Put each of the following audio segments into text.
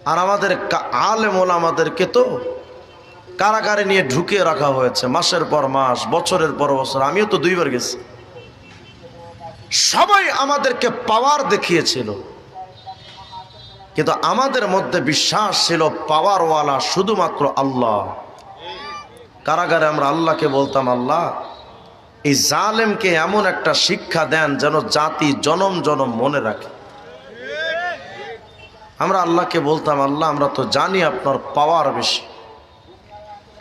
আর আমাদের আলেম ওলামাদেরকে তো কারাগারে নিয়ে ঢুকিয়ে রাখা হয়েছে মাসের পর মাস, বছরের পর বছর। আমিও তো 2 বার গেছি। সবাই আমাদেরকে পাওয়ার দেখিয়েছিল, কিন্তু আমাদের মধ্যে বিশ্বাস ছিল পাওয়ারওয়ালা শুধুমাত্র আল্লাহ। কারাগারে আমরা আল্লাহকে বলতাম, আল্লাহ এই জালেমকে এমন একটা শিক্ষা দেন যেন জাতি জনম জনম মনে রাখে। আমরা আল্লাহকে বলতাম, আল্লাহ আমরা তো জানি আপনার পাওয়ার বেশি,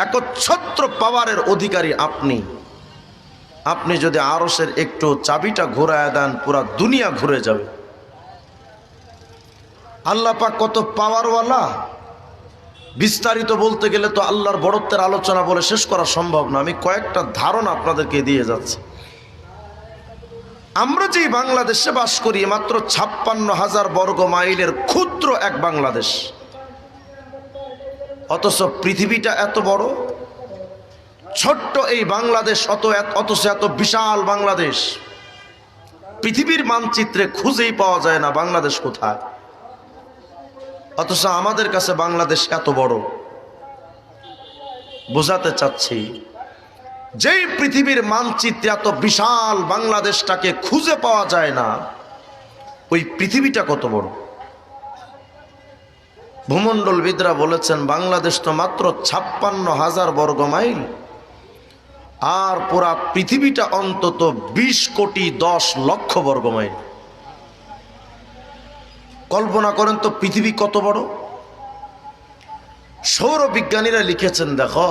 একচ্ছত্র পাওয়ারের অধিকারী আপনি। আপনি যদি আরশের একটু চাবিটা ঘুরায় দেন, পুরা দুনিয়া ঘুরে যাবে। আল্লাহ পাক কত পাওয়ারওয়ালা, বিস্তারিত বলতে গেলে তো আল্লাহর বড়ত্বের আলোচনা বলে শেষ করা সম্ভব না। আমি কয়েকটা ধারণা আপনাদেরকে দিয়ে যাচ্ছি। আমরা যেই বাংলাদেশে বাস করি, মাত্র 56,000 বর্গ মাইলের ক্ষুদ্র এক বাংলাদেশ, অথচ পৃথিবীটা এত বড়। ছোট্ট এই বাংলাদেশ অথচ এত বিশাল বাংলাদেশ। পৃথিবীর মানচিত্রে খুঁজেই পাওয়া যায় না বাংলাদেশ কোথায়, অথচ আমাদের কাছে বাংলাদেশ এত বড়। বোঝাতে চাচ্ছি, যেই পৃথিবীর মানচিত্রে এত বিশাল বাংলাদেশটাকে খুঁজে পাওয়া যায় না, ওই পৃথিবীটা কত বড়। ভূমণ্ডলবিদরা বলেছেন বাংলাদেশ তো মাত্র 56,000 বর্গ মাইল, আর পুরা পৃথিবীটা অন্তত 20,10,00,000 বর্গ মাইল। কল্পনা করেন তো পৃথিবী কত বড়। সৌরবিজ্ঞানীরা লিখেছেন, দেখো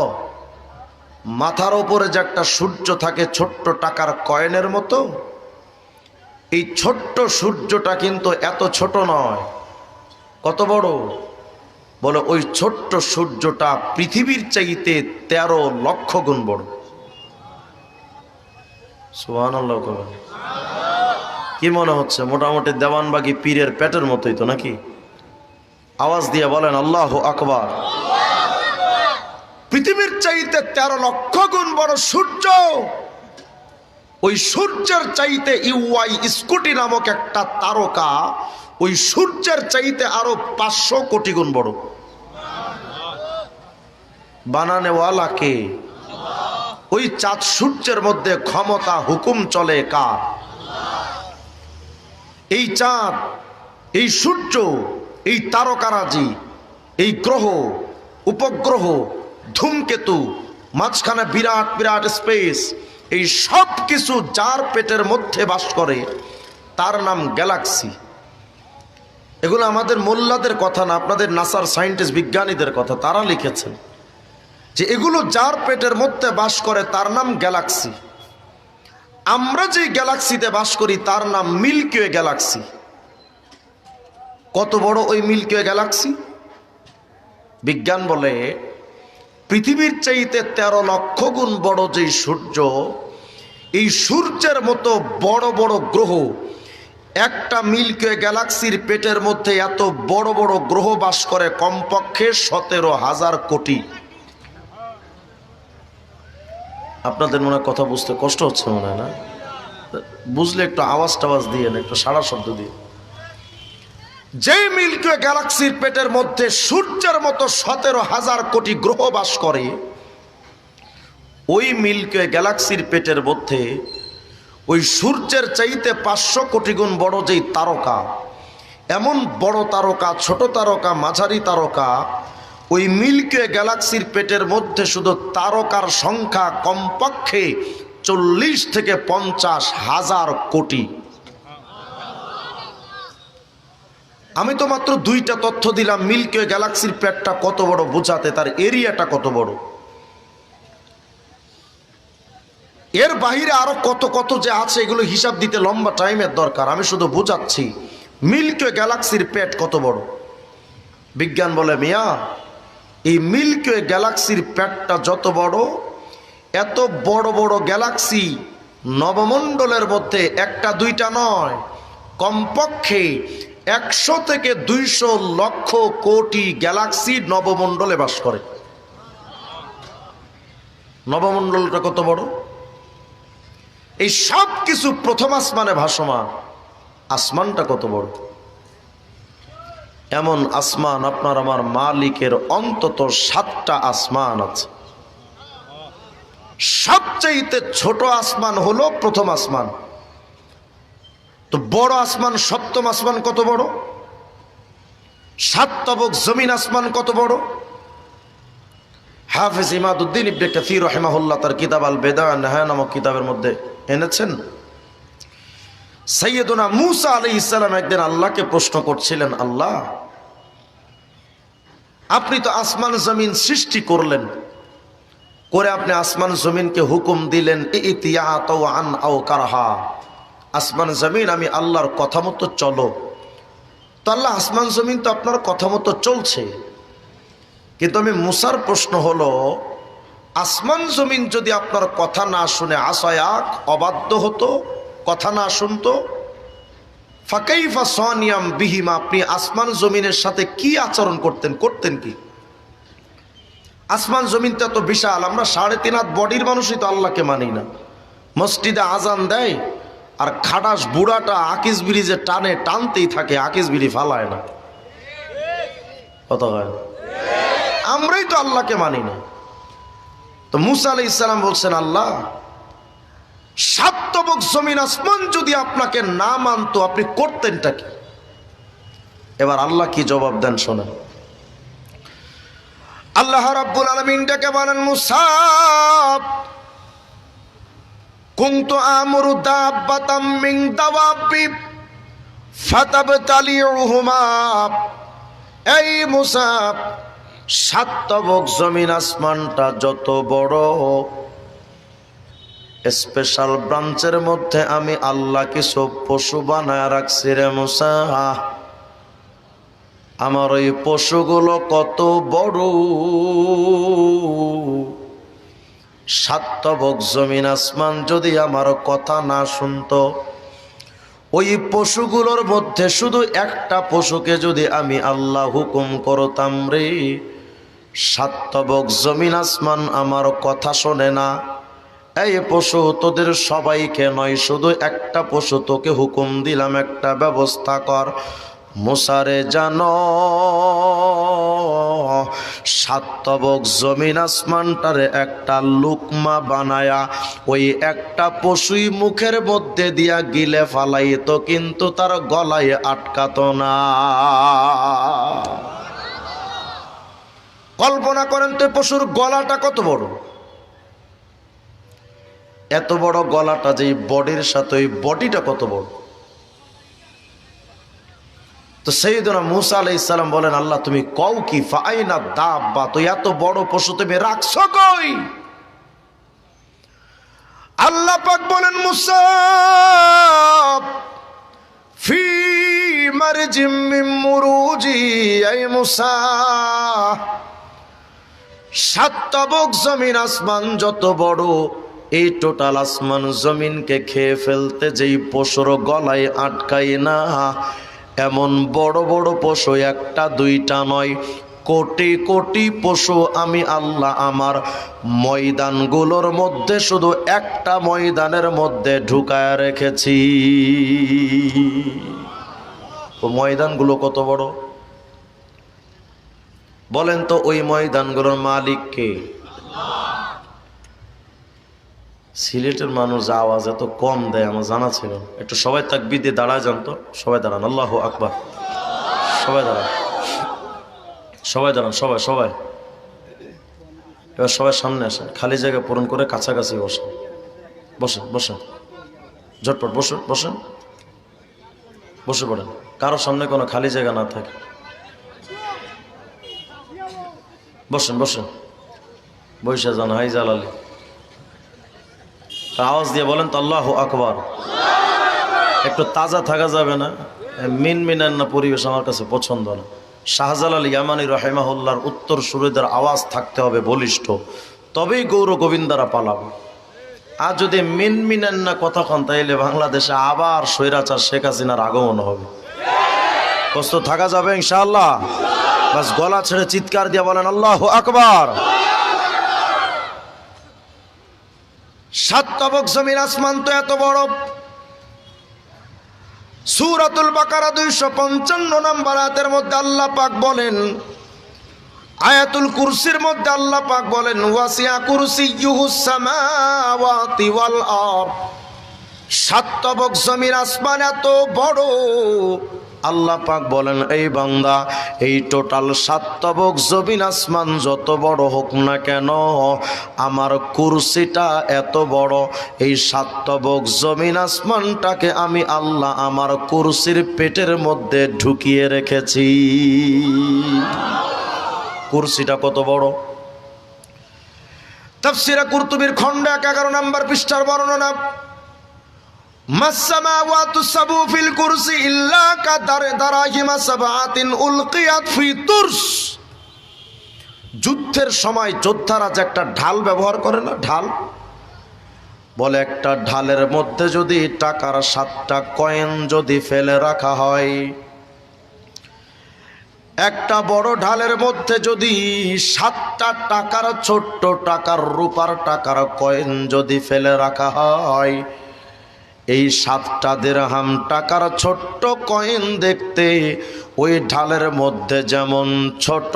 মাথার উপরে যে একটা সূর্য থাকে ছোট্ট টাকার কয়েনের মতো, এই ছোট্ট সূর্যটা কিন্তু এত ছোট নয়। কত বড়? বলে ওই ছোট্ট সূর্যটা পৃথিবীর চাইতে 13 লক্ষ গুণ বড়। সুবহানাল্লাহ। কি মনে হচ্ছে? মোটামুটি দেওয়ানবাগি পীরের পেটের মতোই তো নাকি? আওয়াজ দিয়ে বলেন আল্লাহু আকবার। পৃথিবীর চাইতে 13 লক্ষ গুণ বড় সূর্য। ওই সূর্যের চাইতে ইউআই স্কুটি নামক একটা তারকা ওই সূর্যের চাইতে আরো 500 কোটি গুণ বড়। বানানেওয়ালা কে? ওই চাঁদ সূর্যের মধ্যে ক্ষমতা হুকুম চলে কার? এই চাঁদ, এই সূর্য, এই তারকারাজি, এই গ্রহ, উপগ্রহ, ধূমকেতু, মাঝখানে বিরাট বিরাট স্পেস, এই সব কিছু যার পেটের মধ্যে বাস করে তার নাম গ্যালাক্সি। এগুলো আমাদের মোল্লাদের কথা না, আপনাদের নাসার সায়েন্টিস্ট বিজ্ঞানীদের কথা। তারা লিখেছেন যে এগুলো যার পেটের মধ্যে বাস করে তার নাম গ্যালাক্সি। আমরা যে গ্যালাক্সিতে বাস করি তার নাম মিল্কি ওয়ে গ্যালাক্সি। কত বড় ওই মিল্কি ওয়ে গ্যালাক্সি? বিজ্ঞান বলে পৃথিবীর চাইতে 13 লক্ষ গুণ বড় যে সূর্য, এই সূর্যের মতো বড় বড় গ্রহ, একটা মিল্কি ওয়ে গ্যালাক্সির পেটের মধ্যে এত বড় বড় গ্রহ বাস করে কমপক্ষে 17,000 কোটি। আপনাদের মনে কথা বুঝতে কষ্ট হচ্ছে মনে হয় না? বুঝলে একটু আওয়াজ টাওয়াজ দিয়ে, একটু সারা শব্দ দিয়ে। যে মিল্কি ওয়ে গ্যালাক্সির পেটের মধ্যে সূর্যের মতো 17,000 কোটি গ্রহ বাস করে, ওই মিল্কি ওয়ে গ্যালাক্সির পেটের মধ্যে ওই সূর্যের চাইতে 500 কোটি গুণ বড় যেই তারকা, এমন বড় তারকা, ছোট তারকা, মাঝারি তারকা, ওই মিল্কি ওয়ে গ্যালাক্সির পেটের মধ্যে শুধু তারকার সংখ্যা কমপক্ষে 40 থেকে 50,000 কোটি। আমি তো মাত্র 2টা তথ্য দিলাম মিল্কি ওয়ে গ্যালাক্সির পেটটা কত বড় বোঝাতে, তার এরিয়াটা কত বড়। এর বাহিরে আরো কত কত যে আছে, এগুলো হিসাব দিতে লম্বা টাইমের দরকার। আমি শুধু বোঝাচ্ছি মিল্কি ওয়ে গ্যালাক্সির পেট কত বড়। বিজ্ঞান বলে, মিয়া এই মিল্কি ওয়ে গ্যালাক্সির পেটটা যত বড়, এত বড় বড় গ্যালাক্সি নবমণ্ডলের মধ্যে একটা দুইটা নয়, কমপক্ষে 100 থেকে 200 লক্ষ কোটি গ্যালাক্সি নবমণ্ডলে বাস করে। নবমণ্ডলটা কত বড়? এই সব কিছু প্রথম আসমানে ভাসমান, আসমানটা কত বড়। এমন আসমান আপনার আমার মালিকের অন্তত 7টা আসমান আছে। সবচেয়ে ছোট আসমান হলো প্রথম আসমান। তো বড় আসমান, সপ্তম আসমান কত বড়? 7 তবক জমিন আসমান কত বড়? হাফেজ ইমাদউদ্দিন ইবনে কাসির রাহিমাহুল্লাহ তার কিতাব আল বেদা ওয়ান নেহায়া নামক কিতাবের মধ্যে এনেছেন, সাইয়েদুনা মূসা আলাইহিস সালাম একদিন আল্লাহকে প্রশ্ন করছিলেন, আল্লাহ আপনি তো আসমান জমিন সৃষ্টি করলেন, করে আপনি আসমান জমিনকে হুকুম দিলেন ইতিয়াতাও আন আও কারহা, আসমান জমিন আমি আল্লাহর কথা মতো চলো। তো আল্লাহ আসমান জমিন তো আপনার কথা মতো চলছে, কিন্তু আমি মুসার প্রশ্ন হলো, আসমান জমিন যদি আপনার কথা না শুনে আসায়াক অবাধ্য হতো, কথা না শুনতো, ফাকাইফা সানিয়াম বিহিমা, আপনি আসমান জমিনের সাথে কি আচরণ করতেন কি? আসমান জমিনটা তো বিশাল, আমরা 3.5 হাত বডির মানুষই তো আল্লাহকে মানি না। মসজিদে আজান দেয় আর খাটাস বুড়াটা আকিস ব্রিজে টানতেই থাকে, আকিস বিড়ি ফালায় না, কত হয়, আমরাই তো আল্লাহকে মানি না। তো মূসা আলাইহিস সালাম বলছেন, আল্লাহ 7 তবক জমিন আসমান যদি আপনাকে না মানতো আপনি করতেনটা কি? এবার আল্লাহ কি জবাব দেন শোনেন। আল্লাহ রাব্বুল আলামিন ডেকে বলেন, মূসা কুনতু আমরু দাব্বাতাম মিন দাওয়াবি ফাতাবতালিউহুমা, এই মূসা 7 তবক জমিন আসমানটা যত বড়, স্পেশাল ব্রাঞ্চের মধ্যে আমি আল্লাহ কিছু পশু বানায় রাখছি রে মূসা। আমার ওই পশুগুলো কত বড়, 7 তবক জমিন আসমান যদি আমার কথা না শুনতো, ওই পশুগুলোর মধ্যে শুধু একটা পশুকে যদি আমি আল্লাহ হুকুম করতাম রে, 7 তবক জমিন আসমান আমার কথা শোনে না, এই পশু তোদের সবাইকে নয়, শুধু একটা পশু তোকে হুকুম দিলাম, একটা ব্যবস্থা কর। মুসারে জানো 7 তবক জমিন আসমানটারে একটা লুকমা বানায়া ওই একটা পশুই মুখের মধ্যে দিয়া গিলে ফালাইতো, কিন্তু তার গলায় আটকাতো না। কল্পনা করেন তো পশুর গলাটা কত বড়, এত বড় গলাটা যে বডির সাথে ওই বডিটা কত বড়। তো সাইয়েদুনা মূসা আলাইহিস সালাম বলেন, আল্লাহ তুমি কও কি, ফাআইনা দাব্বা, তো এত বড় পশু তুমি রাখছো কই? আল্লাহ পাক বলেন, মূসা ফি মারজিম মিন মুরুজি, এই মূসা 7 তবক জমিন আসমান যত বড়, এই টোটাল আসমান জমিনকে খেয়ে ফেলতে যেই পশুর গলায় আটকাই না, এমন বড় বড় পশু একটা দুইটা নয়, কোটি কোটি পশু আমি আল্লাহ আমার ময়দানগুলোর মধ্যে শুধু একটা ময়দানের মধ্যে ঢুকায় রেখেছি। ও ময়দানগুলো কত বড় বলেন তো, ওই ময়দানগুলোর মালিক কে? সিলেটের মানুষ আওয়াজ এত কম দেয় আমার জানা ছিল। একটু সবাই তাকবীর দিয়ে দাঁড়ায় যান তো, সবাই দাঁড়ান, আল্লাহু আকবার, সবাই দাঁড়ান, সবাই দাঁড়ান, সবাই সবাই এবার সবাই সামনে আসেন, খালি জায়গা পূরণ করে কাছাকাছি বসেন, বসেন বসেন, ঝটপট বসেন বসেন, বসে পড়েন, কারো সামনে কোনো খালি জায়গা না থাকে, বসেন বসেন, বৈশা যান, হাই জালালি, আওয়াজ দিয়ে বলেন তো আল্লাহু আকবার। একটু তাজা থাকা যাবে না, মিনমিনান না পরিবেশ আমার কাছে পছন্দ না। শাহজালাল ইয়ামানি রাহিমাহুল্লাহর উত্তর সুরেদের আওয়াজ থাকতে হবে বলিষ্ঠ, তবেই গৌর গোবিন্দারা পালাবে। আর যদি মিনমিনান না কথা কন, তাইলে বাংলাদেশে আবার স্বৈরাচার শেখ হাসিনার আগমন হবে। কষ্ট থাকা যাবে ইনশাআল্লাহ? বাস গলা ছেড়ে চিৎকার দিয়ে বলেন আল্লাহু আকবার। 7 তবক জমিন আসমান তো এত বড়, সূরাতুল বাকারা 255 নম্বর আয়াতের মধ্যে আল্লাহ পাক বলেন, আয়াতুল কুরসির মধ্যে আল্লাহ পাক বলেন, ওয়াসিয়া কুরসিয়্যুহুস সামাওয়াতি ওয়াল আরদ, সাত তবক জমিন আসমান এত বড়। আল্লাহ পাক বলেন, এই বান্দা, এই টোটাল সাত তবক জমিন আসমান যত বড় হোক না কেন, আমার কুরসিটা এত বড়। এই সাত তবক জমিন আসমানটাকে আমি আল্লাহ আমার কুরসির পেটের মধ্যে ঢুকিয়ে রেখেছি। কুরসিটা কত বড়? তাফসীরে কুরতুবীর খণ্ড 11 নম্বর পৃষ্ঠার বর্ণনা, মাসসামাওয়াতু সাবু ফিল কুরসি ইল্লা কাদারাহিমা সাবআতিন উলকিয়াত ফি তুরস। যুদ্ধের সময় যোদ্ধারা যে একটা ঢাল ব্যবহার করে না, ঢাল বলে, একটা ঢালের মধ্যে যদি টাকার 7টা কয়েন যদি ফেলে রাখা হয়, একটা বড় ঢালের মধ্যে যদি 7টা টাকার, ছোট্ট টাকার, রূপার টাকার কয়েন যদি ফেলে রাখা হয়, এই 7টা দিরহাম টাকার ছোট্ট কয়েন দেখতে ওই ঢালের মধ্যে যেমন ছোট,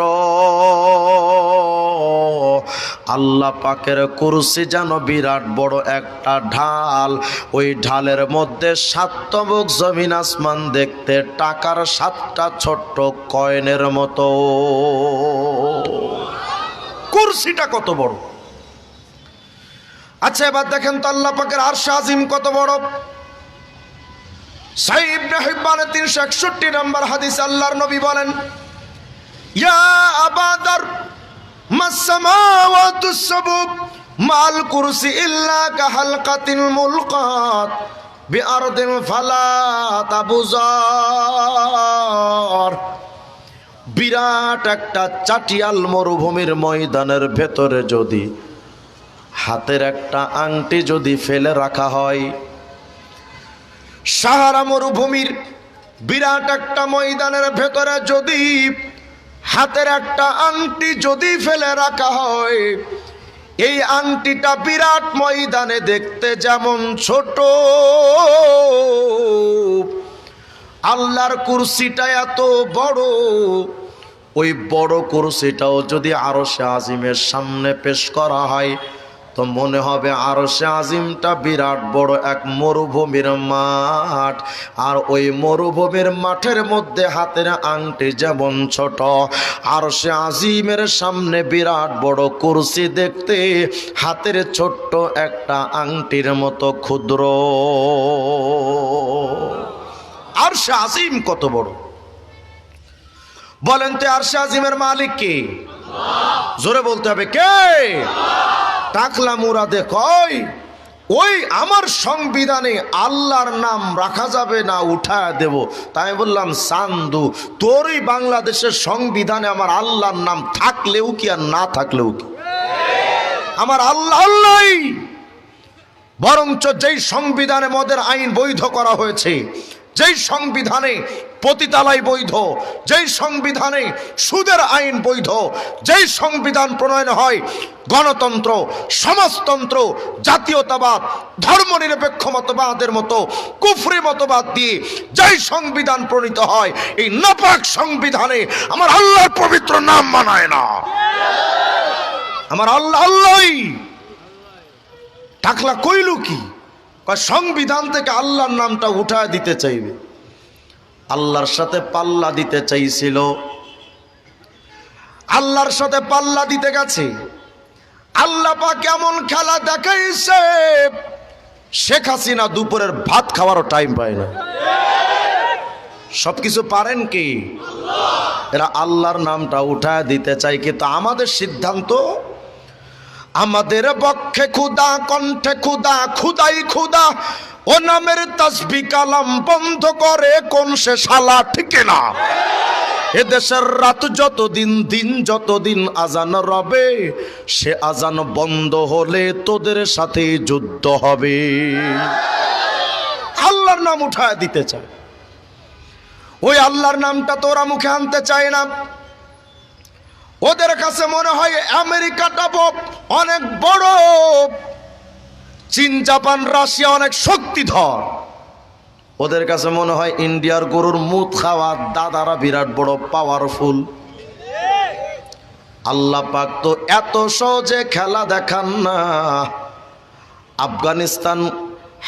আল্লাহ পাকের কুরসি যেন বিরাট বড় একটা ঢাল। ওই ঢালের মধ্যে 7 তবক জমিন আসমান দেখতে টাকার 7টা ছোট্ট কয়েনের মতো। কুরসিটা কত বড়! আচ্ছা, এবার দেখেন তো আল্লাহ পাকের আরশ আজিম কত বড়। সহিহ ইবনে হিব্বানের 361 নম্বর হাদিস আল্লাহর নবী বলেন, ইয়া আবাদার মাসসামাওয়াতুস সাবু মাল কুরসি ইল্লা কাহালকাতিল মুলকাত বিআরদিন ফালা তাবুজার। বিরাট একটা চাটিয়াল মরুভূমির ময়দানের ভেতরে যদি হাতের একটা আংটি যদি ফেলে রাখা হয়, সাহারা মরুভূমির বিরাট একটা ময়দানের ভেতরে যদি হাতের একটা আংটি যদি ফেলে রাখা হয়, এই আংটিটা বিরাট ময়দানে দেখতে যেমন ছোট, আল্লাহর কুরসিটা এত বড়। ওই বড় কুরসিটাও যদি আরশে আজিমের সামনে পেশ করা হয়, তো মনে হবে আরশে আজিমটা বিরাট বড় এক মরুভূমির মাঠ। আর ওই মরুভূমির মাঠের মধ্যে হাতের আংটি যেমন ছোট, আরশে আজিমের সামনে বিরাট বড় কুরসি দেখতে হাতের ছোট্ট একটা আংটির মতো ক্ষুদ্র। আরশে আজিম কত বড় বলেন তো? আরশে আজিমের মালিক কে? জোরে বলতে হবে, কে? টাকলা মুরাদে কয়, ওই আমার সংবিধানে আল্লাহর নাম রাখা যাবে না, উঠায় দেব। তাই বললাম, সান্দু, তোরই বাংলাদেশের সংবিধানে আমার আল্লাহর নাম থাকলেও কি আর না থাকলেও কি, আমার আল্লাহ আল্লাহই। বরঞ্চ যেই সংবিধানে মদের আইন বৈধ করা হয়েছে, যেই সংবিধানে পতিতালয় বৈধ, যেই সংবিধানে সুদের আইন বৈধ, যেই সংবিধান প্রণয়ন হয় গণতন্ত্র, সমাজতন্ত্র, জাতীয়তাবাদ, ধর্মনিরপেক্ষ মতবাদের মতো কুফরি মতবাদ দিয়ে যেই সংবিধান প্রণীত হয়, এই নাপাক সংবিধানে আমার আল্লাহর পবিত্র নাম মানায় না। আমার আল্লাহ আল্লাহই। টাকলা কইল কি? সংবিধান থেকে আল্লাহর নামটা উঠায় দিতে চাইবে, আল্লাহর সাথে পাল্লা দিতে চাইছিল, আল্লাহর সাথে পাল্লা দিতে গেছে। আল্লাহ পাক কেমন খেলা দেখাইছে, শেখ হাসিনা দুপুরের ভাত খাওয়ারও টাইম পায় না। সবকিছু পারেন কি? এরা আল্লাহর নামটা উঠায় দিতে চায়, কিন্তু আমাদের সিদ্ধান্ত, আমাদের বক্ষে খুদা, কণ্ঠে খুদা, খুদাই খুদা, ও নামের তাসবিহ কালাম বন্ধ করে কোন সে শালা, ঠিক না? এদেশের রাত যতদিন, দিন যতদিন আজান রবে, সে আজান বন্ধ হলে তোদের সাথে যুদ্ধ হবে। আল্লাহর নাম উঠায় দিতে চায়, ওই আল্লাহর নামটা তোরা মুখে আনতে চায় না। ওদের কাছে মনে হয় আমেরিকাটা অনেক বড়, চীন, জাপান, রাশিয়া অনেক শক্তিধর। ওদের কাছে মনে হয় ইন্ডিয়ার গরুর মুখ খাওয়া দাদারা বিরাট বড় পাওয়ারফুল। আল্লাহ পাক তো এত সহজে খেলা দেখান না। আফগানিস্তান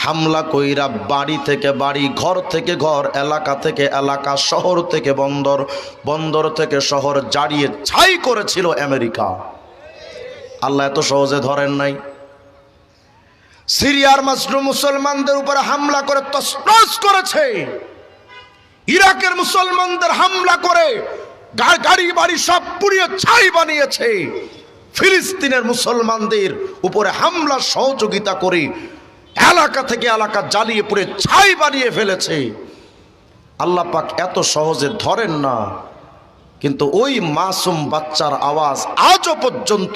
হামলা কইরা বাড়ি থেকে বাড়ি, ঘর থেকে ঘর, এলাকা থেকে এলাকা, শহর থেকে বন্দর, বন্দর থেকে শহর জাড়িয়ে ছাই করেছিল আমেরিকা। আল্লাহ এত সহজে ধরেন নাই। সিরিয়ার মাজলুম মুসলমানদের উপরে হামলা করে তছনছ করেছে। ইরাকের মুসলমানদের হামলা করে গাড়ি বাড়ি সব পুড়িয়ে ছাই বানিয়েছে। ফিলিস্তিনের মুসলমানদের উপরে হামলা সহযোগিতা করে এলাকা থেকে এলাকা জ্বালিয়ে পুড়ে ছাই বানিয়ে ফেলেছে। আল্লাহ পাক এত সহজে ধরেন না। কিন্তু ওই মাসুম বাচ্চার আওয়াজ আজও পর্যন্ত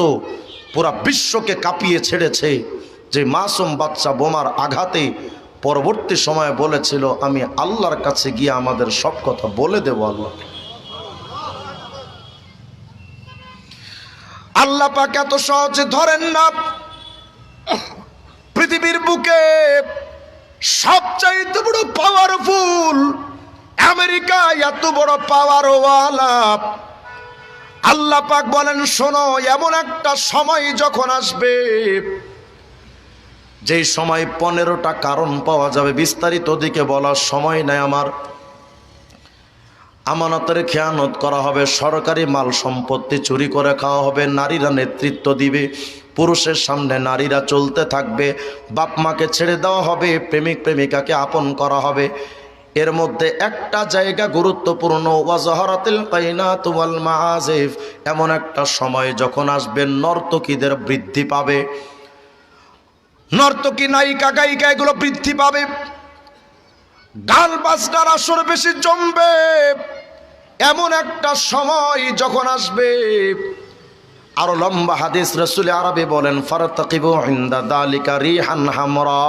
পুরা বিশ্বকে কাঁপিয়ে ছেড়েছে। যে মাসুম বাচ্চা বোমার আঘাতে পরবর্তী সময়ে বলেছিল, আমি আল্লাহর কাছে গিয়ে আমাদের সব কথা বলে দেব। আল্লাহ পাক এত সহজে ধরেন না। পৃথিবীর বুকে সবচাইতে বড় পাওয়ারফুল আমেরিকা, এত বড় পাওয়ারওয়ালা। আল্লাহ পাক বলেন, শোনো, এমন একটা সময় যখন আসবে, যেই সময় 15টা কারণ পাওয়া যাবে। বিস্তারিত দিকে বলার সময় নাই আমার। আমানতের খেয়ানত করা হবে, সরকারি মাল সম্পত্তি চুরি করে খাওয়া হবে, নারীরা নেতৃত্ব দিবে, পুরুষের সামনে নারীরা চলতে থাকবে, বাপ মাকে ছেড়ে দেওয়া হবে, প্রেমিক প্রেমিকাকে আপন করা হবে। এর মধ্যে একটা জায়গা গুরুত্বপূর্ণ, ওয়াজহারাতিল কাইনাতু ওয়াল মাআজিফ। এমন একটা সময় যখন আসবে নর্তকীদের বৃদ্ধি পাবে, নর্তকী নায়িকা গায়িকা এগুলো বৃদ্ধি পাবে, গান বাজনার আসর বেশি জমবে। এমন একটা সময় যখন আসবে, আরো লম্বা হাদিস রাসূল আরবি বলেন, ফারতাকিবু ইনদা যালিকা রিহান হামরা।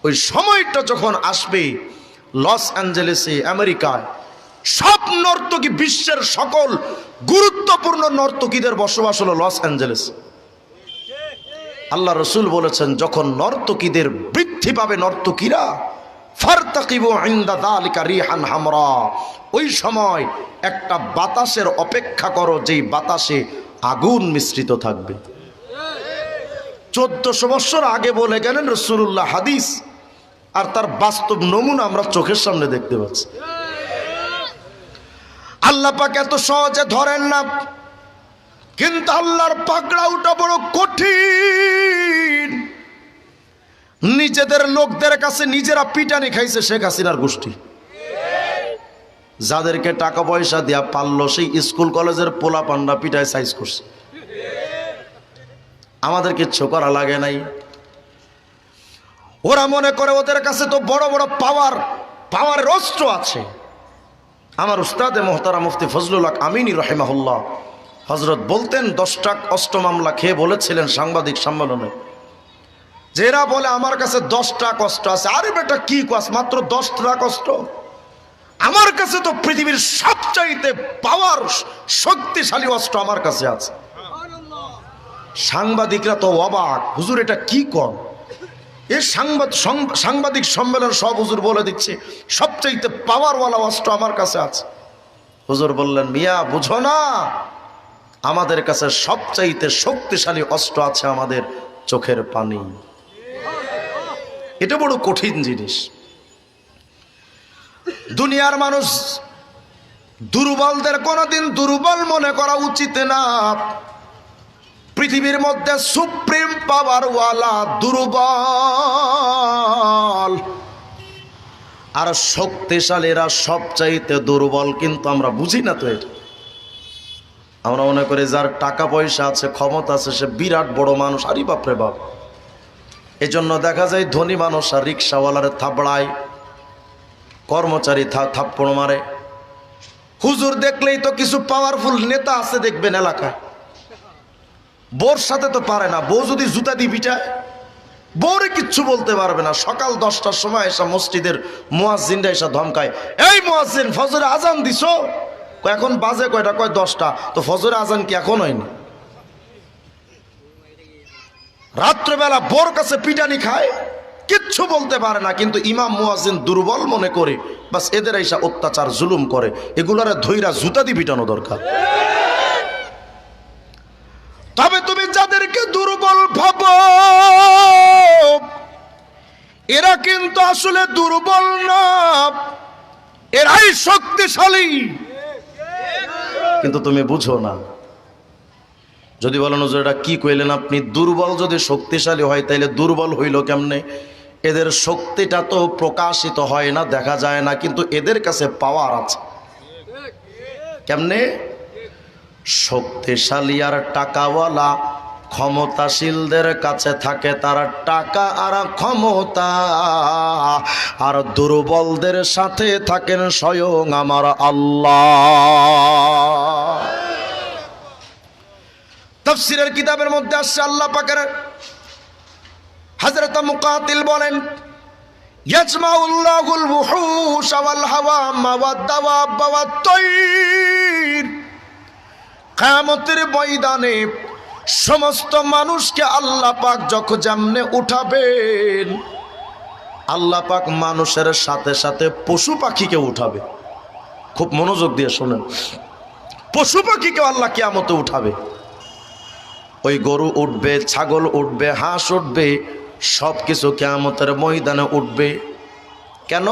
ওই সময়টা যখন আসবে, লস অ্যাঞ্জেলেসে আমেরিকায় সব নর্তকী, বিশ্বের সকল গুরুত্বপূর্ণ নর্তকীদের বসবাস হলো লস অ্যাঞ্জেলেস। আল্লাহ রসুল বলেছেন, যখন নর্তকীদের বৃদ্ধি পাবে, নর্তকীরা, ফারতাকিবু ইনদা যালিকা রিহান হামরা, ওই সময় একটা বাতাসের অপেক্ষা করো, যেই বাতাসে আগুন মিশ্রিত থাকবে। 1400 বছর আগে বলে গেলেন রাসূলুল্লাহ, হাদিস আর তার বাস্তব নমুনা আমরা চোখের সামনে দেখতে পাচ্ছি। আল্লাহ পাক এত সহজে ধরেন না, কিন্তু আল্লাহর পাকড়াওটা বড় কঠিন। নিজেদের লোকদের কাছে নিজেরা পিটানি খাইছে শেখ হাসিনার গোষ্ঠী। যাদেরকে টাকা পয়সা দিয়া পারলো, সেই স্কুল কলেজের পোলা পান্ডা পিটায় সাইজ করছে। আমাদের কিচ্ছু করা লাগে নাই। ওরা মনে করে ওদের কাছে তো বড় বড় পাওয়ারের অস্ত্র আছে। আমার উস্তাদে মোহতারাম মুফতি ফজলুল হক আমিনী রাহিমাহুল্লাহ হযরত বলতেন, 10টা অস্ত্র মামলা খেয়ে বলেছিলেন সাংবাদিক সম্মেলনে, যেরা বলে আমার কাছে 10টা অস্ত্র আছে। আরে বেটা কি কস, মাত্র 10টা অস্ত্র? আমার কাছে তো পৃথিবীর সবচাইতে পাওয়ার শক্তিশালী অস্ত্র আমার কাছে আছে। সাংবাদিকরা তো অবাক, হুজুর এটা কি কর? এই সাংবাদিক সম্মেলন সব হুজুর বলে দিচ্ছে সবচাইতে পাওয়ারওয়ালা অস্ত্র আমার কাছে আছে। হুজুর বললেন, মিয়া বুঝো না, আমাদের কাছে সবচাইতে শক্তিশালী অস্ত্র আছে আমাদের চোখের পানি। এটা বড় কঠিন জিনিস। দুনিয়ার মানুষ দুর্বলদের কোনোদিন দুর্বল মনে করা উচিত না। পৃথিবীর মধ্যে সুপ্রিম পাওয়ারওয়ালা দুর্বল, আর শক্তিশালীরা সবচাইতে দুর্বল। কিন্তু আমরা বুঝি না তো এটা। আমরা মনে করি যার টাকা পয়সা আছে, ক্ষমতা আছে, সে বিরাট বড় মানুষ। আরে বাপরে বাপ। এজন্য দেখা যায় ধনী মানুষ আর রিক্সাওয়ালার থাবড়ায়, কর্মচারী থাপ্পড় মারে। হুজুর দেখলেই তো কিছু পাওয়ারফুল নেতা আছে দেখবেন এলাকায়, বউর সাথে তো পারে না। বউ যদি জুতা দিয়ে পিটায়, বউরে কিচ্ছু বলতে পারবে না। সকাল 10টার সময় এসে মসজিদের মুয়াজ্জিনরা এসে ধমকায়, এই মুয়াজ্জিন, ফজরে আজান দিছো? এখন বাজে কয়টা? কয় 10টা। তো ফজরে আজান কি এখন হয়নি? রাত্রেবেলা বোর কাছে পিটানি খায়, কিচ্ছু বলতে পারে না, কিন্তু ইমাম মুয়াজ্জিন দুর্বল মনে করে বাস এদের এসা অত্যাচার জুলুম করে, এগুলারে ধইরা জুতা দিয়ে পিটানো দরকার। তবে তুমি যাদেরকে দুর্বল ভাবো এরা কিন্তু আসলে দুর্বল না, এরাই শক্তিশালী, কিন্তু তুমি বুঝো না। যদি বলেন হুজুর এটা কি কইলেন আপনি, দুর্বল যদি শক্তিশালী হয় তাইলে দুর্বল হইল কেমনে? এদের শক্তিটা তো প্রকাশিত হয় না, দেখা যায় না, কিন্তু এদের কাছে পাওয়ার আছে। কেমনে? শক্তিশালী আর টাকাওয়ালা ক্ষমতাশীলদের কাছে থাকে তার টাকা আর ক্ষমতা, আর দুর্বলদের সাথে থাকেন স্বয়ং আমার আল্লাহ। তাফসীরের কিতাবের মধ্যে আসছে আল্লাহ পাকের হযরত মুকাতিল বলেন, ইয়াজমাউল্লাহুল বুহুশ ওয়াল হাওয়াম ওয়াদ দাওয়াব ওয়াত তায়র। কিয়ামতের ময়দানে সমস্ত মানুষকে আল্লাহ পাক যখন যেমনে উঠাবেন, আল্লাহ পাক মানুষের সাথে সাথে পশু পাখিকে উঠাবে। খুব মনোযোগ দিয়ে শোনেন, পশু পাখিকে আল্লাহ কিয়ামতে উঠাবে। ওই গরু উঠবে, ছাগল উঠবে, হাঁস উঠবে, সব কিছু কিয়ামতের ময়দানে উঠবে। কেন?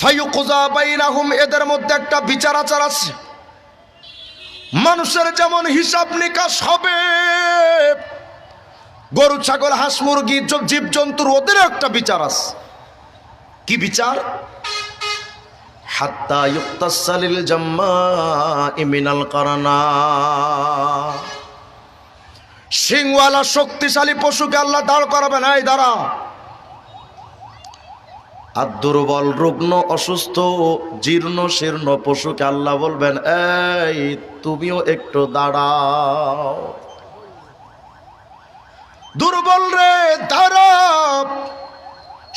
ফায়ুকুযা বাইনাহুম, এদের মধ্যে একটা বিচার আচার আছে। মানুষের যেমন হিসাব নিকাশ হবে, গরু ছাগল হাঁস মুরগি জীবজন্তুর ওদের একটা বিচার আছে। কি বিচার? হাত্তা ইউক্তাসালিল জাম্মা'i মিনাল কারনা। সিংওয়ালা শক্তিশালী পশুকে আল্লাহ দাঁড় করাবে না, এই দাঁড়া। আর দুর্বল রুগ্ন অসুস্থ জীর্ণ শীর্ণ পশুকে আল্লাহ বলবেন, এই তুমিও একটু দাঁড়াও। দুর্বল রে দাঁড়া,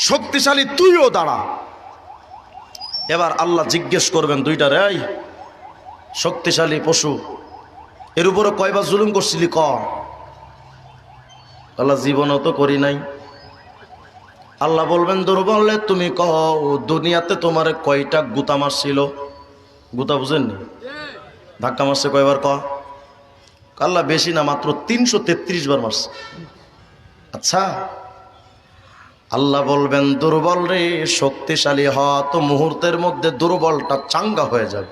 শক্তিশালী তুইও দাঁড়া। এবার আল্লাহ জিজ্ঞেস করবেন দুইটা, রে শক্তিশালী পশু, এর উপরে কয়বার জুলুম করছিলি ক? আল্লাহ জীবনও তো করি নাই। আল্লাহ বলবেন দুর্বল, তুমি কও দুনিয়াতে তোমার কয়টা গুতা মারছিল? গুতা বুঝেননি? ধাক্কা মারছে কয়বার ক? আল্লাহ বেশি না, মাত্র 333 বার মারছে। আচ্ছা, আল্লাহ বলবেন দুর্বল রে শক্তিশালী হ, তো মুহূর্তের মধ্যে দুর্বলটা চাঙ্গা হয়ে যাবে।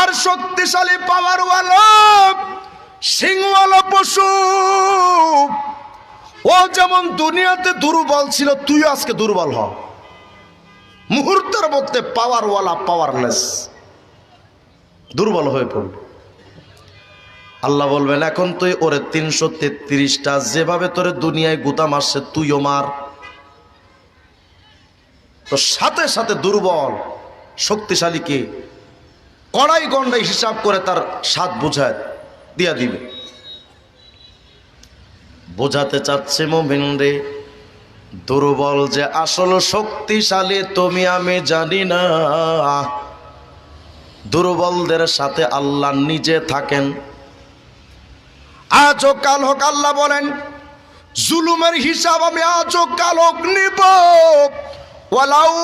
আর শক্তিশালী পাওয়ারওয়ালা সিংওয়ালা পশু ও যেমন দুনিয়াতে দুর্বল ছিল, তুই আজকে দুর্বল হ। মুহূর্তের মধ্যে পাওয়ারওয়ালা পাওয়ারলেস দুর্বল হয়ে পড়ল। আল্লাহ বলবেন এখন তুই ওরে 333টা যেভাবে তোরে দুনিয়ায় গুতা মারছে তুইও মার। তো সাথে সাথে দুর্বল শক্তিশালীকে কড়াই গন্ডাই হিসাব করে তার স্বাদ বুঝায় দিয়া দিবে। বোঝাতে চাচ্ছে মুমিন রে, দুর্বল যে আসল শক্তিশালী তুমি আমি জানি না। দুর্বলদের সাথে আল্লাহ নিজে থাকেন। আজও কাল হোক, আল্লাহ বলেন জুলুমের হিসাব আমি আজও কাল হোক নিব, ওয়ালাউ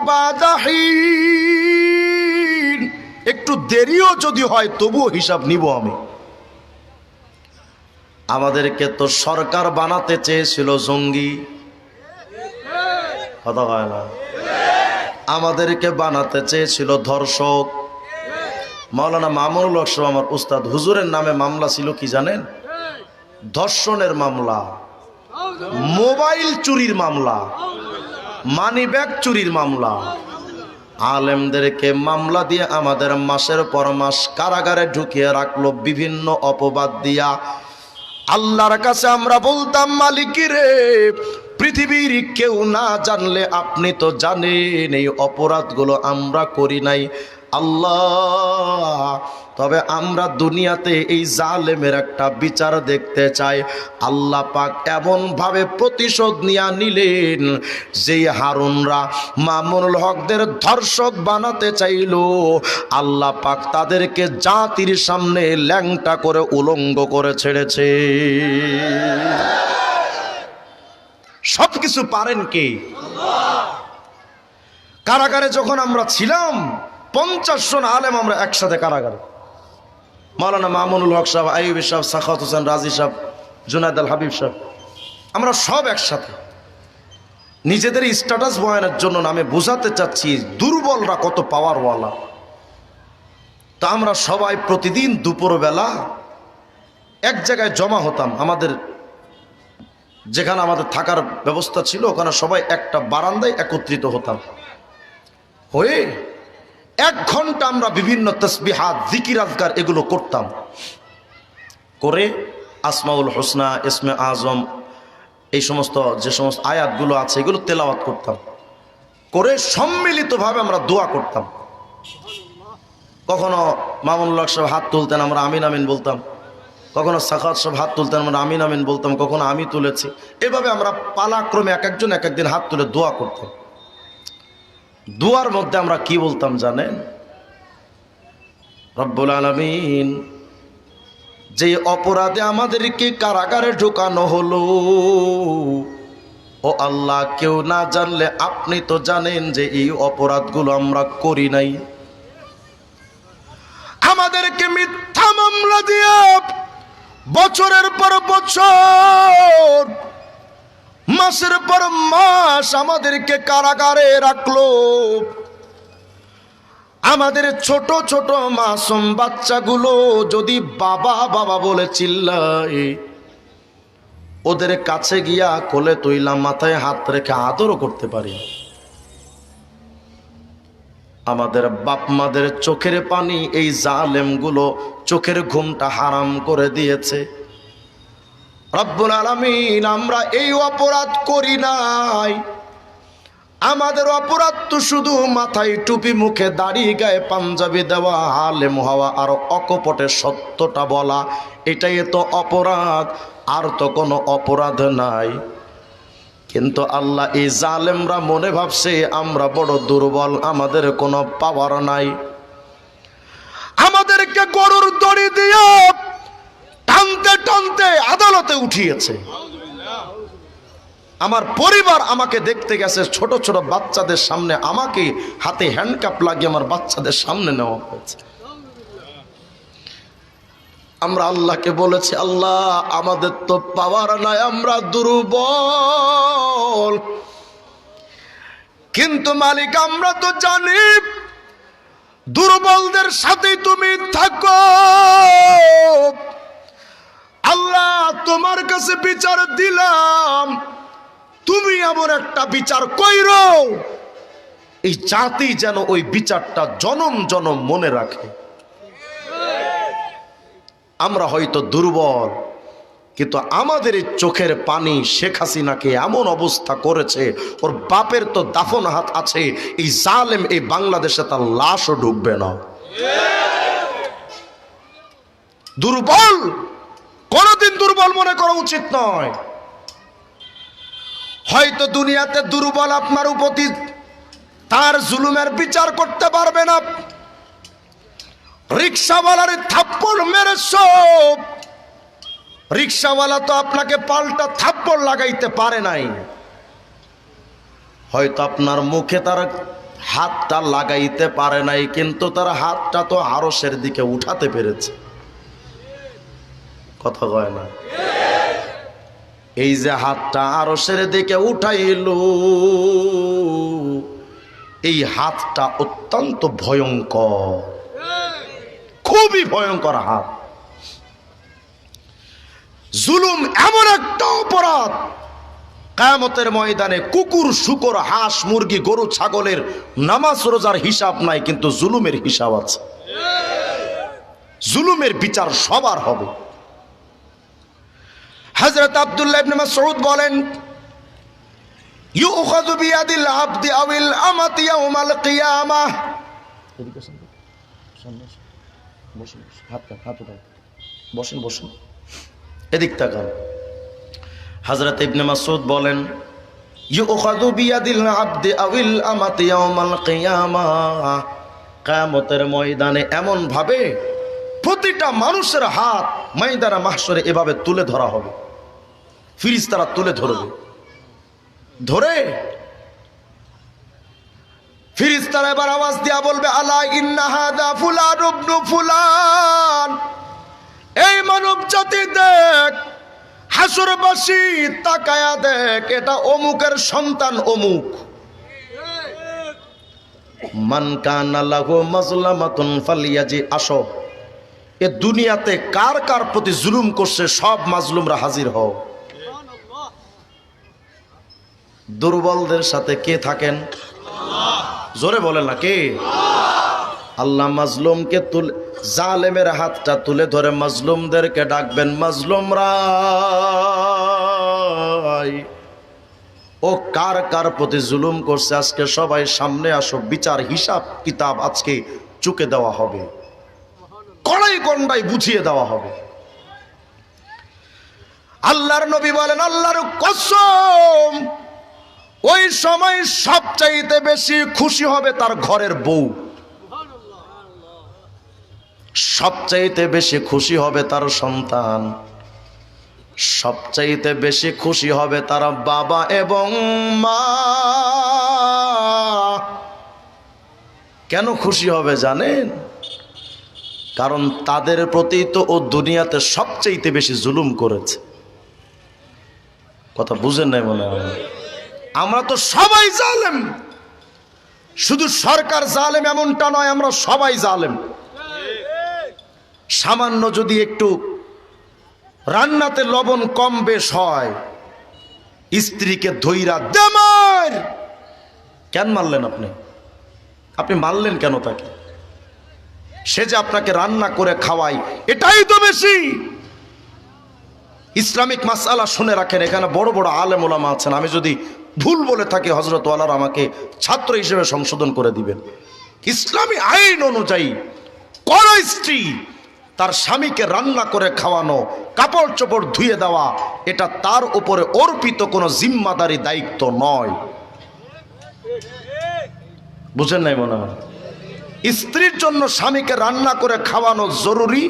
বাদাহিন, একটু দেরিও যদি হয় তবুও হিসাব নিব আমি। আমাদেরকে তো সরকার বানাতে চেয়েছিল জঙ্গি, কথা হয় না? আমাদেরকে বানাতে চেয়েছিল ধর্ষক। মাওলানা মামুনুল হক সাহেব আমার উস্তাদ, হুজুরের নামে মামলা ছিল কি জানেন? ধর্ষণের মামলা, মোবাইল চুরির মামলা, মানি ব্যাগ চুরির মামলা। আলেমদেরকে মামলা দিয়ে আমাদের মাসের পর মাস কারাগারে ঢুকিয়ে রাখলো বিভিন্ন অপবাদ দিয়া। আল্লাহর কাছে আমরা বলতাম, মালিক রে পৃথিবীর কেউ না জানলে আপনি তো জানেন এই অপরাধগুলো আমরা করি নাই আল্লাহ। তবে আমরা দুনিয়াতে এই জালেমের একটা বিচার দেখতে চাই। আল্লাহ পাক এমন ভাবে প্রতিশোধ নিয়ে নিলেন, যেই হারুনরা মামুনুল হকদের ধর্ষক বানাতে চাইল, আল্লাহ পাক তাদেরকে জাতির সামনে ল্যাংটা করে উলঙ্গ করে ছেড়েছে। সবকিছু পারেন কে? কারাগারে যখন আমরা ছিলাম 50 জন আলেম আমরা একসাথে কারাগারে, মাওলানা মামুনুল হক সাহেব, আইয়ুবী সাহেব, সাখাওয়াত হোসেন রাজি সাহেব, জুনায়েদ আল হাবিব সাহেব, আমরা সব একসাথে। নিজেদের স্ট্যাটাস বয়ানের জন্য না, আমি বোঝাতে চাচ্ছি দুর্বলরা কত পাওয়ারওয়ালা। তা আমরা সবাই প্রতিদিন দুপুরবেলা এক জায়গায় জমা হতাম। আমাদের যেখানে আমাদের থাকার ব্যবস্থা ছিল ওখানে সবাই একটা বারান্দায় একত্রিত হতাম। হয়ে 1 ঘন্টা আমরা বিভিন্ন তাসবিহাত, জিকির, আজকার এগুলো করতাম। করে আসমাউল হোসনা, ইসমে আজম, এই সমস্ত যে সমস্ত আয়াতগুলো আছে এগুলো তেলাওয়াত করতাম। করে সম্মিলিতভাবে আমরা দোয়া করতাম। কখনো মামুনুল্লাহ সাহেব হাত তুলতেন, আমরা আমিন আমিন বলতাম। কখনো সাখাওয়াত সাহেব হাত তুলতেন, আমরা আমিন আমিন বলতাম। কখনো আমি তুলেছি। এভাবে আমরা পালাক্রমে এক একজন এক একদিন হাত তুলে দোয়া করতাম। দোয়ার মধ্যে আমরা কি বলতাম জানেন? রব্বুল আলামিন, যে অপরাধে আমাদেরকে কারাগারে ঢোকানো হলো, ও আল্লাহ, কেউ না জানলে আপনি তো জানেন যে এই অপরাধগুলো আমরা করি নাই। আমাদেরকে মিথ্যা মামলা দিয়ে বছরের পর বছর, মাসের পর মাস আমাদেরকে কারাগারে রাখলো। আমাদের ছোট ছোট মাসুম বাচ্চাগুলো যদি বাবা বাবা বলে চিল্লায়, ওদের কাছে গিয়া কোলে তুইলাম, মাথায় হাত রেখে আদরও করতে পারি। আমাদের বাপ মাদের চোখের পানি এই জালেমগুলো চোখের ঘুমটা হারাম করে দিয়েছে। রব্বুল আলামিন, আমরা এই অপরাধ করি নাই। আমাদের অপরাধ তো শুধু মাথায় টুপি, মুখে দাড়ি, গায়ে পাঞ্জাবি দেওয়া, আলেম হওয়া আর অকপটে সত্যটা বলা, এটাই তো অপরাধ, আর তো কোনো অপরাধ নাই। কিন্তু আল্লাহ, এই জালেমরা মনে ভাবছে আমরা বড় দুর্বল, আমাদের কোনো পাওয়ার নাই। আমাদেরকে গরুর দড়ি দিয়ে টানতে টানতে আদালতে উঠিয়েছে। আমার পরিবার আমাকে দেখতে গেছে, ছোট ছোট বাচ্চাদের সামনে আমাকে হাতে হ্যান্ডকাপ লাগিয়ে আমার বাচ্চাদের সামনে নেওয়া হয়েছে। আমরা আল্লাহকে বলেছি, আল্লাহ, আমাদের তো পাওয়ার নাই, আমরা দুর্বল। কিন্তু মালিক, আমরা তো জানি দুর্বলদের সাথে তুমি থাকো। আল্লাহ, তোমার কাছে বিচার দিলাম, তুমি এমন একটা বিচার কইরো এই জাতি যেন ওই বিচারটা জনম জনম মনে রাখে। আমরা হয়তো দুর্বল, কিন্তু আমাদের এই চোখের পানি শেখ হাসিনাকে এমন অবস্থা করেছে, ওর বাপের তো দাফন হাত আছে, এই জালেম এই বাংলাদেশে তার লাশও ঢুকবে না। দুর্বল, কোনদিন দুর্বল মনে করা উচিত নয়। হয়তো দুনিয়াতে দুর্বল আপনার উপতি তার জুলুমের বিচার করতে পারবে না। রিক্সাওয়ালার থাপ্পড় মেরেছ, রিক্সাওয়ালা তো আপনাকে পাল্টা থাপ্পড় লাগাইতে পারে নাই। হয়তো আপনার মুখে তার হাতটা লাগাইতে পারে নাই, কিন্তু তার হাতটা তো আরশের দিকে উঠাতে পেরেছে। কথা কয় না? এই যে হাতটা আরশের দিকে উঠাইল, এই হাতটা অত্যন্ত ভয়ঙ্কর, খুবই ভয়ঙ্কর হাত। জুলুম এমন একটা অপরাধ, কিয়ামতের ময়দানে কুকুর, শূকর, হাঁস, মুরগি, গরু, ছাগলের নামাজ রোজার হিসাব নাই, কিন্তু জুলুমের হিসাব আছে। জুলুমের বিচার সবার হবে। হযরত আব্দুল্লাহ ইবনে মাসউদ বলেন, ইউখাযু বিয়াদিল আবদি আওয়াল আমাতি ইয়াউমাল কিয়ামাহ। বসেন, এদিক তাকান। হযরত ইবনে মাসউদ বলেন, ইউখাযু বিয়াদিল আবদি আওয়াল আমাতি ইয়াউমাল কিয়ামাহ, কিয়ামতের ময়দানে এমন ভাবে প্রতিটা মানুষের হাত ময়দানে মাহশরে এভাবে তুলে ধরা হবে, ফেরেশতারা তুলে ধরবে। ধরে ফেরেশতারা এবার আওয়াজ দিয়া বলবে আলা ইন্না হাদা ফুলান ইবনু ফুলান, এই মানব জাতি দেখ, হাসরবাসী তাকায়া দেখ, এটা অমুকের সন্তান অমুক। মান কানা লাহু মাজলামাতুন ফালিয়াজি, আসো এ দুনিয়াতে কার কার প্রতি জুলুম করছে সব মাজলুমরা হাজির হও। দুর্বলদের সাথে কে থাকেন? জোরে বলেন না কে? আল্লাহ মাজলুমকে তুলে, জালেমের হাতটা তুলে ধরে মাজলুমদেরকে ডাকবেন, মাজলুমরা ও কার কার প্রতি জুলুম করছে আজকে সবাই সামনে আসো, বিচার হিসাব কিতাব আজকে চুকে দেওয়া হবে, কড়াই গন্ডায় বুঝিয়ে দেওয়া হবে। আল্লাহর নবী বলেন আল্লাহর কসম, ওই সময় সবচাইতে বেশি খুশি হবে তার ঘরের বউ, সবচাইতে বেশি খুশি হবে তার সন্তান, সবচাইতে বেশি খুশি হবে তার বাবা এবং মা। কেন খুশি হবে জানেন? কারণ তাদের প্রতি তো ও দুনিয়াতে সবচাইতে বেশি জুলুম করেছে। কথা বুঝেন নাই মনে হয়? আমরা তো সবাই জালেম, শুধু সরকার জালেম এমনটা নয়, আমরা সবাই জালেম। সামান্য যদি একটু রান্নাতে লবণ কম বেশ হয়, স্ত্রীকে ধইরা দে মার। কেন মারলেন আপনি? আপনি মারলেন কেন তাকে? সে যে আপনাকে রান্না করে খাওয়াই, এটাই তো বেশি। ইসলামিক মাসআলা শুনে রাখেন, এখানে বড় বড় আলেম ওলামা আছেন, আমি যদি ভুল বলে থাকি হযরত ওয়ালার আমাকে ছাত্র হিসেবে সংশোধন করে দিবেন। ইসলামী আইন অনুযায়ী কোন স্ত্রী তার স্বামীকে রান্না করে খাওয়ানো, কাপড় চোপড় ধুয়ে দেওয়া, এটা তার উপরে অর্পিত কোনো জিম্মাদারি দায়িত্ব নয়। বুঝেন নাই মনে হয়? স্ত্রীর জন্য স্বামীকে রান্না করে খাওয়ানো জরুরি,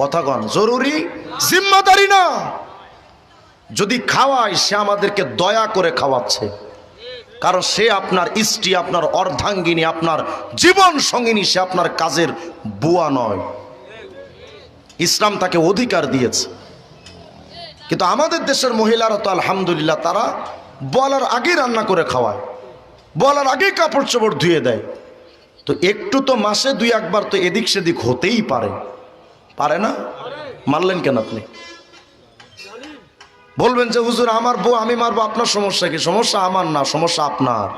কথা কন, জরুরি, জিম্মাদারি না। যদি খাওয়ায় সে আমাদেরকে দয়া করে খাওয়াচ্ছে, কারণ সে আপনার স্ত্রী, আপনার অর্ধাঙ্গিনী, আপনার জীবন সঙ্গিনী, সে আপনার কাজের বুয়া নয়। ইসলাম তাকে অধিকার দিয়েছে। কিন্তু আমাদের দেশের মহিলারা তো আলহামদুলিল্লাহ তারা বলার আগেই রান্না করে খাওয়ায়, বলার আগেই কাপড় চোপড় ধুয়ে দেয়। তো একটু তো মাসে দুই একবার তো এদিক সেদিক হতেই পারে, পারে না? মানলেন কেন আপনি? বলবেন যে হুজুর আমার বউ আমি মারবো, আপনার সমস্যা কি? সমস্যা আমার না, সমস্যা আপনার।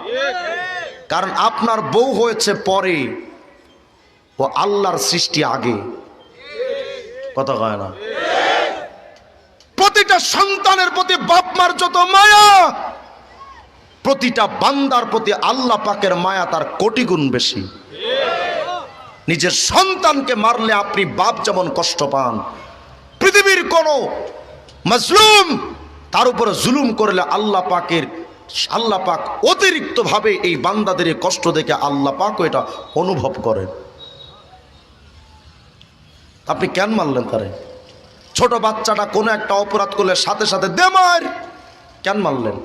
কারণ আপনার বউ হয়েছে পরে, ও আল্লাহর সৃষ্টি আগে। কথা কয় না? প্রতিটা সন্তানের প্রতি বাপ মার যত মায়া, প্রতিটা বান্দার প্রতি আল্লাহ পাকের মায়া তার কোটি গুণ বেশি। নিজের সন্তানকে মারলে আপনি বাপ যেমন কষ্ট পান, পৃথিবীর কোন মাজলুম তার উপরে জুলুম করলে আল্লাহ পাক অতিরিক্ত ভাবে এই বান্দাদের কষ্ট দেখে আল্লাহ পাকও এটা অনুভব করেন। আপনি কেন মারলেন তারে? ছোট বাচ্চাটা কোনো একটা অপরাধ করলে সাথে সাথে দে মার, কেন মারলেন?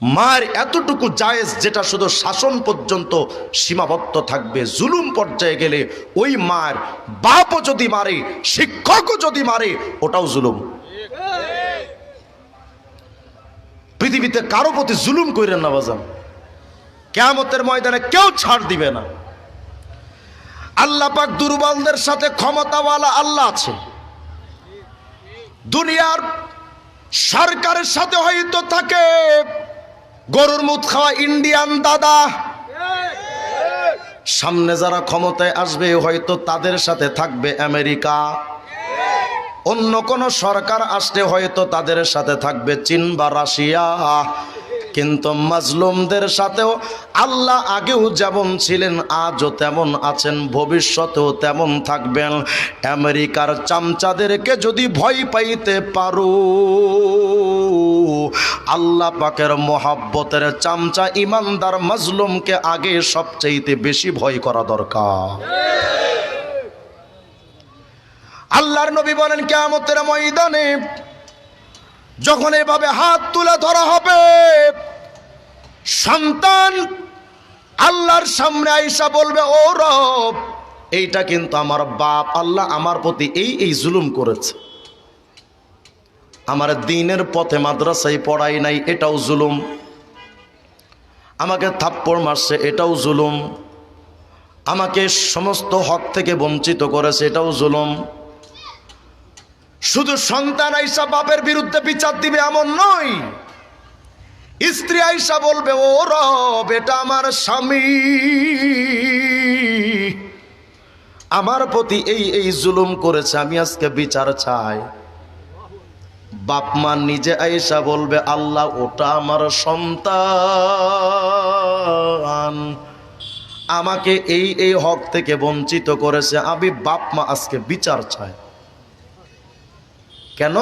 মার এতটুকু জায়েজ যেটা শুধু শাসন পর্যন্ত সীমাবদ্ধ থাকবে, জুলুম পর্যায়ে গেলে ওই মার বাপও যদি মারে, শিক্ষকও যদি মারে, ওটাও জুলুম। পৃথিবীতে কারো প্রতি জুলুম কইরেন না বাজান, কিয়ামতের ময়দানে কেউ ছাড় দিবে না। আল্লাহ পাক দুর্বলদের সাথে ক্ষমতাওয়ালা আল্লাহ আছে। দুনিয়ার সরকারের সাথে হয়তো থাকে গরুর মুখ খাওয়া ইন্ডিয়ান দাদা, সামনে যারা ক্ষমতায় আসবে হয়তো তাদের সাথে থাকবে আমেরিকা, অন্য কোন সরকার আসলে হয়তো তাদের সাথে থাকবে চীন বা রাশিয়া। কিন্তু মাজলুমদের সাথেও আল্লাহ আগেও যেমন ছিলেন, আজও তেমন আছেন, ভবিষ্যতেও তেমন থাকবেন। আমেরিকার চামচাদেরকে যদি ভয় পাইতে পারো, আল্লাহ পাকের মোহাব্বতের চামচা ইমানদার মাজলুমকে আগে সবচাইতে বেশি ভয় করা দরকার। আল্লাহর নবী বলেন কিয়ামতের ময়দানে যখন এভাবে হাত তুলে ধরা হবে, সন্তান আল্লাহর সামনে আইসা বলবে, ও রব, এইটা কিন্তু আমার বাপ, আল্লাহ আমার প্রতি এই জুলুম করেছে, আমার দ্বীনের পথে মাদ্রাসায় পড়াই নাই, এটাও জুলুম, আমাকে থাপ্পড় মারছে, এটাও জুলুম, আমাকে সমস্ত হক থেকে বঞ্চিত করেছে, এটাও জুলুম। শুধু সন্তান আইসা বাপের বিরুদ্ধে বিচার দিবে এমন নয়, স্ত্রী আইসা বলবে, ও রব, এটা আমার স্বামী আমার প্রতি এই জুলুম করেছে, আমি আজকে বিচার চাই। বাপ মা নিজে আইসা বলবে, আল্লাহ, ওটা আমার সন্তান আমাকে এই হক থেকে বঞ্চিত করেছে, আমি বাপ মা আজকে বিচার চাই। কেন?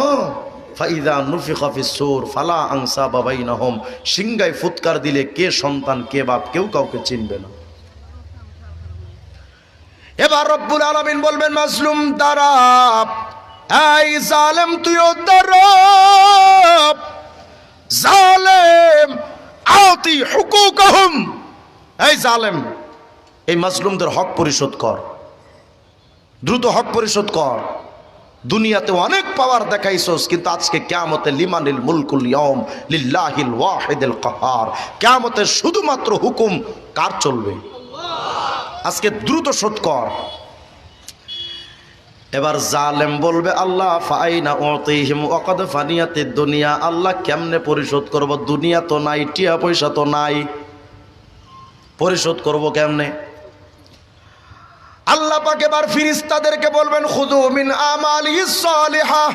ফাইদা নুফিখা ফিস-সূর ফালা আনসাবা বাইনাহুম, সিংগায় ফুৎকার দিলে কে সন্তান কে বাপ কেউ কাউকে চিনবে না। এবার রব্বুল আলামিন বলবেন, মাজলুম দাঁড়াপ, এই জালেম তুইও দাঁড়াপ, জালেম আতি হুকুকহুম, এই জালেম এই মাজলুমদের হক পরিশোধ কর, দ্রুত হক পরিশোধ কর। দুনিয়াতে অনেক পাওয়ার দেখাইছস, কিন্তু আজকে কিয়ামতে লিমানিল মুলকুল ইয়াউম লিল্লাহিল ওয়াহিদিল কাহার, কিয়ামতে শুধুমাত্র হুকুম কার চলবে? আজকে দ্রুত শোধ কর। এবার জালেম বলবে, আল্লাহ ফাইনা উতিহিম ওয়াকাদ ফানিয়াতিদ দুনিয়া, আল্লাহ কেমনে পরিশোধ করব? দুনিয়া তো নাই, টিয়া পয়সা তো নাই, পরিশোধ করব কেমনে? আল্লাহ পাক এবার ফেরেশতাদেরকে বলবেন, খুযু মিন আমালিহিস সালিহা,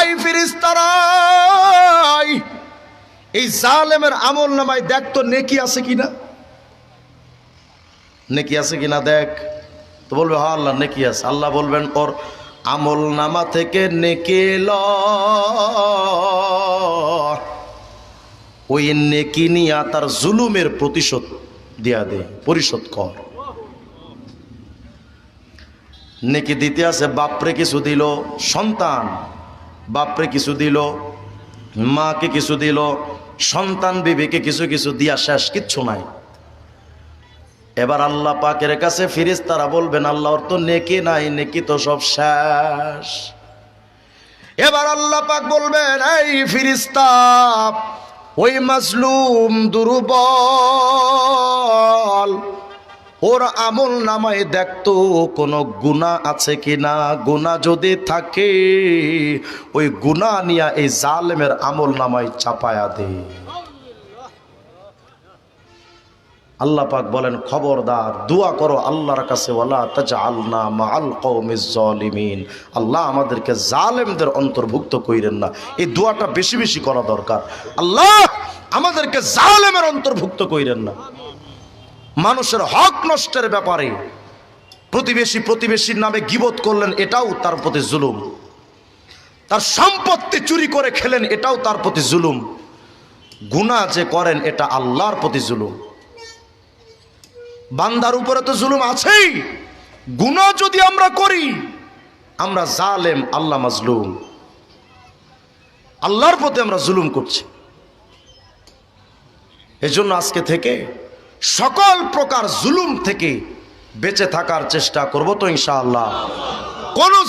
এই ফেরেশতারা এই জালেমের আমলনামায় দেখ তো নেকি আছে কিনা, নেকি আছে কিনা দেখ। তো বলবে, হ্যাঁ আল্লাহ নেকি আছে। আল্লাহ বলবেন, ওর আমলনামা থেকে নেকি ল, ওই নেকি নিয়া তার জুলুমের প্রতিশোধ দিয়া দে, পরিশোধ কর। নেকি দিতে আছে, বাপরে কিছু দিল, সন্তান বাপরে কিছু দিল, মাকে কিছু দিল, সন্তান বিবিকে কিছু কিছু দিয়া শেষ, কিচ্ছু নাই। এবার আল্লাহ পাকের কাছে ফেরেশতারা বলবেন, আল্লাহ, ওর তো নেকি নাই, নেকি তো সব শেষ। এবার আল্লাহ পাক বলবেন, এই ফেরেশতা, ওই মাজলুম দুর্বল, ওর আমল নামায় দেখতো কোনো গুনাহ আছে কিনা, গুনাহ যদি থাকে ওই গুনাহ নিয়া এই জালেমের আমল নামায় চাপায়া দে। আল্লাহ পাক বলেন, খবরদার দোয়া করো আল্লাহর কাছে, ওয়ালা তাজআলনা মাআল কওমিজ জালিমিন, আল্লাহ আমাদেরকে জালেমদের অন্তর্ভুক্ত কইরেন না। এই দোয়াটা বেশি বেশি করা দরকার, আল্লাহ আমাদেরকে জালেমের অন্তর্ভুক্ত কইরেন না। মানুষের হক নষ্টের ব্যাপারে প্রতিবেশীর নামে গীবত করলেন, এটাও তার প্রতি জুলুম। তার সম্পত্তি চুরি করে খেলেন, এটাও তার প্রতি জুলুম। গুনাহ যে করেন এটা আল্লাহর প্রতি জুলুম। বান্দার উপরে তো জুলুম আছেই, গুনাহ যদি আমরা করি আমরা জালেম, আল্লাহ মাজলুম, আল্লাহর প্রতি আমরা জুলুম করছি। এজন্য আজকে থেকে সকল প্রকার জুলুম থেকে বেঁচে থাকার চেষ্টা করব তো ইনশাআল্লাহ। কোন